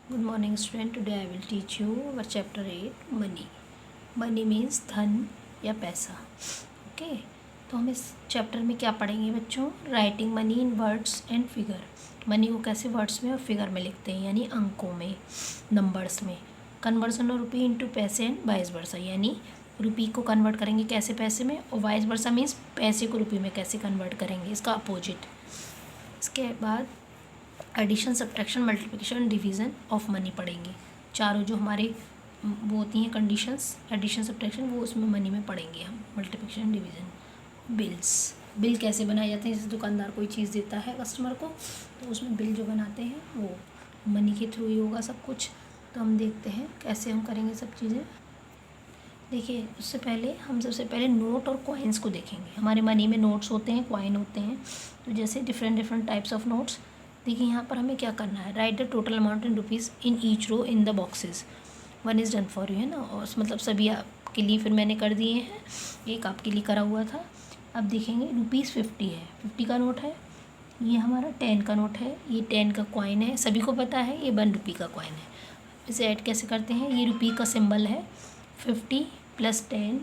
Good morning student. Today I will teach you our chapter 8 money. Money means धन या पैसा. Okay तो हम इस चैप्टर में क्या पढ़ेंगे बच्चों? Writing money in words and figure. Money को कैसे वर्ड्स में और फिगर में लिखते हैं, यानी अंकों में, नंबर्स में. कन्वर्जन ऑफ रुपी इनटू पैसे एंड वाइस वर्सा, यानी रुपी को कन्वर्ट करेंगे कैसे पैसे में, और वाइस वर्सा मीन्स पैसे को रुपी में कैसे कन्वर्ट करेंगे, इसका अपोजिट. इसके बाद addition, subtraction, multiplication, division of money पढ़ेंगे. चारों जो हमारे वो होती हैं कंडीशंस, एडिशन, सब्ट्रैक्शन, वो उसमें मनी में पढ़ेंगे हम. Multiplication, division. बिल्स, बिल कैसे बनाए जाते हैं? जैसे दुकानदार कोई चीज़ देता है कस्टमर को, तो उसमें बिल जो बनाते हैं वो मनी के थ्रू ही होगा सब कुछ. तो हम देखते हैं कैसे हम करेंगे सब चीज़ें. देखिए, उससे पहले हम सबसे पहले नोट और कॉइन्स को देखेंगे. हमारे मनी में नोट्स होते हैं, कॉइन होते हैं. तो जैसे डिफरेंट टाइप्स ऑफ नोट्स. देखिए यहाँ पर हमें क्या करना है, write the total amount in rupees in each row in the boxes. One is done for you, है ना, और मतलब सभी आपके लिए फिर मैंने कर दिए हैं. एक आपके लिए करा हुआ था. अब देखेंगे रुपीज़ 50 है, 50 का नोट है. ये हमारा 10 का नोट है, ये 10 का कॉइन है, सभी को पता है. ये 1 रुपये का कॉइन है. इसे ऐड कैसे करते हैं? ये रुपये का सिंबल है. 50 + 10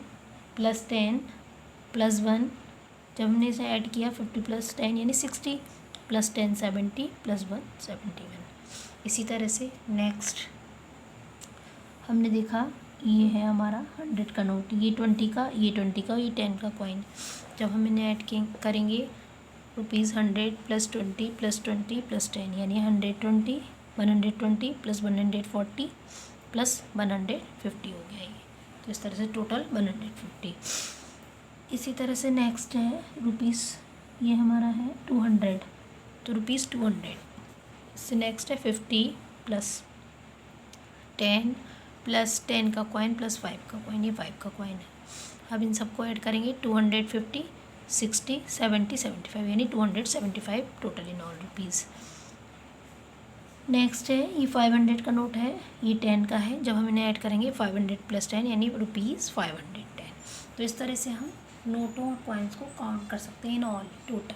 + 10 + 1. जब हमने इसे ऐड किया 50 + 10 यानी 60, + 10 70 + 1 71. इसी तरह से नेक्स्ट हमने देखा, ये है हमारा 100 का नोट, ये 20 का, ये 20 का, ये 10 का कॉइन. जब हम इन्हें ऐड करेंगे रुपीज़ 100 + 20 + 20 + 10 यानी 120 120 + 140 + 150 हो गया ये. तो इस तरह से टोटल 150. इसी तरह से नेक्स्ट है रुपीज़, ये हमारा है 200, तो रुपीज़ 200. इससे नेक्स्ट है 50 + 10 + 10 का कॉइन + 5 का कॉइन, ये 5 का कॉइन है. अब इन सबको ऐड करेंगे 250 60 70 75 यानी 275 total in all rupees. Next है ये 500 का नोट है, ये 10 का है. जब हम इन्हें ऐड करेंगे 500 + 10 यानी रुपीज़ 510. तो इस तरह से हम नोटों और कॉइन्स को काउंट कर सकते हैं in all total.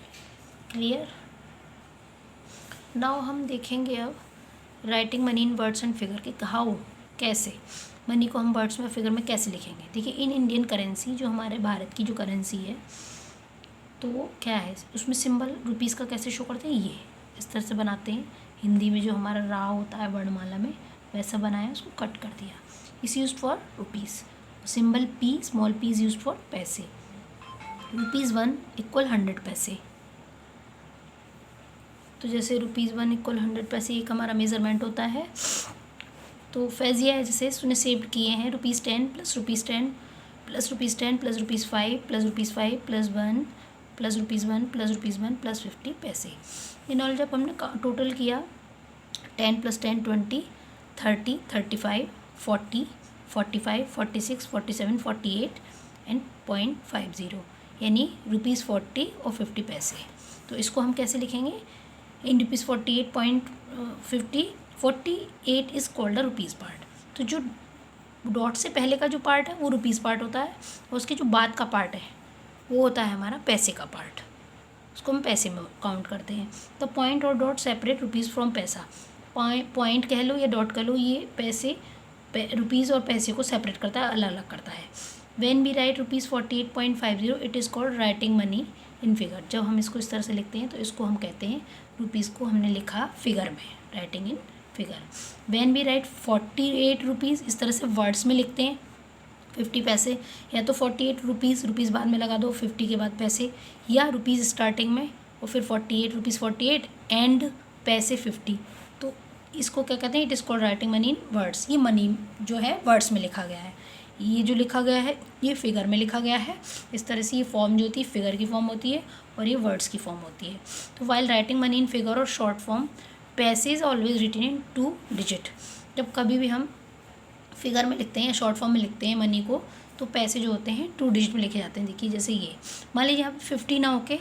Clear? Now हम देखेंगे अब writing money in words and figure कि हाउ, कैसे मनी को हम वर्ड्स में फिगर में कैसे लिखेंगे. देखिए, इन इंडियन करेंसी, जो हमारे भारत की जो करेंसी है, तो वो क्या है, उसमें सिंबल रुपीज़ का कैसे शो करते हैं, ये इस तरह से बनाते हैं. हिंदी में जो हमारा रा होता है वर्णमाला में, वैसा बनाया, उसको कट कर दिया. इस use for rupees. Symbol P, small P is use for पैसे. रुपीज़ 1 = 100 पैसे. तो जैसे रुपीज़ 1 = 100 पैसे, एक हमारा मेज़रमेंट होता है. तो फैजिया है, जैसे उसने सेव किए हैं rupees 10 + rupees 10 + rupees 10 + rupees 5 + rupees 5 + 1 + rupees 1 + rupees 1 + 50 पैसे. इन ऑल जब हमने टोटल किया 10 + 10 20 30 35 40 45 46 47 48 एंड 0.50 यानी रुपीज़ 40 और 50 पैसे. तो इसको हम कैसे लिखेंगे? In rupees 48.50 48 is called a rupees part. तो जो डॉट से पहले का जो पार्ट है वो रुपीज़ पार्ट होता है, और उसके जो बाद का पार्ट है वो होता है हमारा पैसे का पार्ट. उसको हम पैसे में काउंट करते हैं. तो पॉइंट और डॉट सेपरेट रुपीज़ फ्रॉम पैसा. पॉइंट कह लो या डॉट कह लो, ये पैसे रुपीज़ और पैसे को सेपरेट करता है, अलग अलग करता है. When we write rupees 48.50 it is called writing money in figure. जब हम इसको इस तरह से लिखते हैं तो इसको हम कहते हैं, रुपीज़ को हमने लिखा फिगर में, writing in figure. When we write 48 rupees, इस तरह से वर्ड्स में लिखते हैं. 50 पैसे, या तो 48 रुपीज़, रुपीज़ बाद में लगा दो, 50 के बाद पैसे, या रुपीज़ स्टार्टिंग में और फिर 48 रुपीज़ 48 एंड पैसे 50. तो इसको क्या कहते हैं? It is called writing money in words. ये मनी जो है वर्ड्स में लिखा गया है. ये जो लिखा गया है ये फिगर में लिखा गया है. इस तरह से ये फॉर्म जो होती है फिगर की फॉर्म होती है, और ये वर्ड्स की फॉर्म होती है. तो while writing money in figure और शॉर्ट फॉर्म, पैसे is always written in 2 digit. जब कभी भी हम फिगर में लिखते हैं या शॉर्ट फॉर्म में लिखते हैं मनी को, तो पैसे जो होते हैं 2 डिजिट में लिखे जाते हैं. देखिए, जैसे ये मान लीजिए यहाँ पे 50 ना होके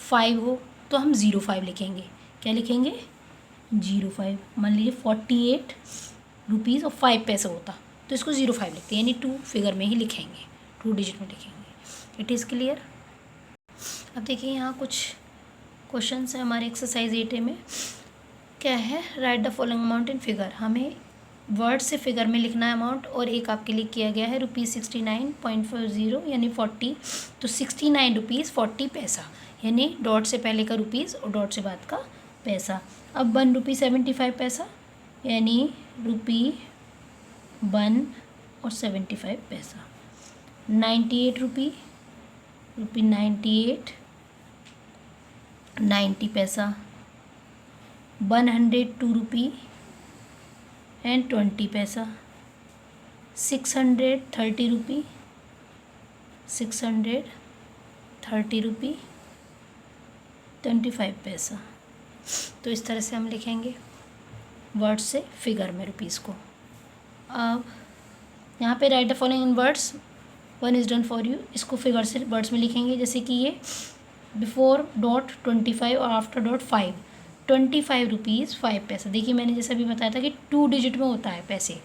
5 हो, तो हम 05 लिखेंगे. क्या लिखेंगे? 05. मान लीजिए 48 रुपीज़ और 5 पैसे होता, तो इसको 05 लिखते हैं, यानी 2 फिगर में ही लिखेंगे, 2 डिजिट में लिखेंगे. It is clear? अब देखिए, यहाँ कुछ क्वेश्चन है हमारे एक्सरसाइज 8A में. क्या है, write the following amount in figure. हमें वर्ड से फिगर में लिखना है अमाउंट, और एक आपके लिए किया गया है ₹69.40 यानी 40, तो 69 रुपीज़ 40 पैसा, यानी डॉट से पहले का रुपीज़ और डॉट से बाद का पैसा। अब 1 रुपी 75 पैसा, यानी ₹1 और 75 पैसा। 98 रुपी 98 90 पैसा। 102 रुपी एंड 20 पैसा। 630 रुपी 630 रुपी 25 पैसा। तो इस तरह से हम लिखेंगे वर्ड से फिगर में रुपीज़ को। अब यहाँ पे right the following in words, 1 is done for you, इसको फिगर से वर्ड्स में लिखेंगे। जैसे कि ये बिफोर डॉट 25 और आफ्टर डॉट 5, 25 रुपीज़ 5 पैसा। देखिए मैंने जैसा भी बताया था कि 2 डिजिट में होता है पैसे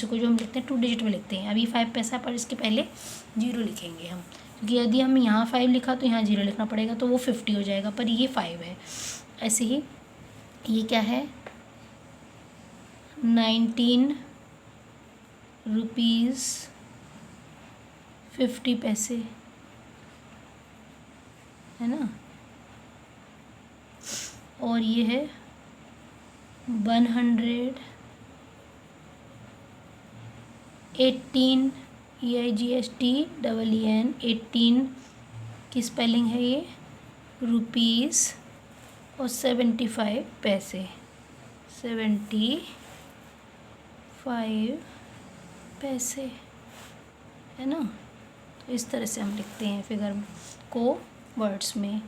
को जो हम लिखते हैं 2 डिजिट में लिखते हैं। अभी 5 पैसा पर इसके पहले 0 लिखेंगे हम, क्योंकि यदि हम यहाँ 5 लिखा तो यहाँ 0 लिखना पड़ेगा, तो वो 50 हो जाएगा, पर ये 5 है। ऐसे ही ये क्या है, 19 रुपीज़ 50 पैसे, है ना। और ये है 118 EIGSTEEN 18 की स्पेलिंग है ये, रुपीज़ और 75 पैसे, 75 पैसे, है ना। तो इस तरह से हम लिखते हैं फिगर को वर्ड्स में।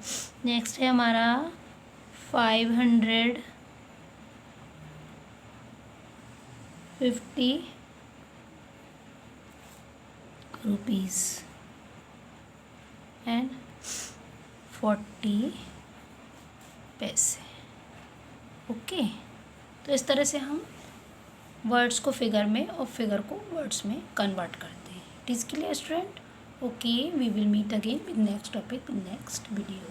नेक्स्ट है हमारा 550 रुपीज़ एंड 40 पैसे। ओके, तो इस तरह से हम वर्ड्स को फिगर में और फिगर को वर्ड्स में कन्वर्ट करते हैं। It is clear student? Okay, we will meet again with next topic, next video.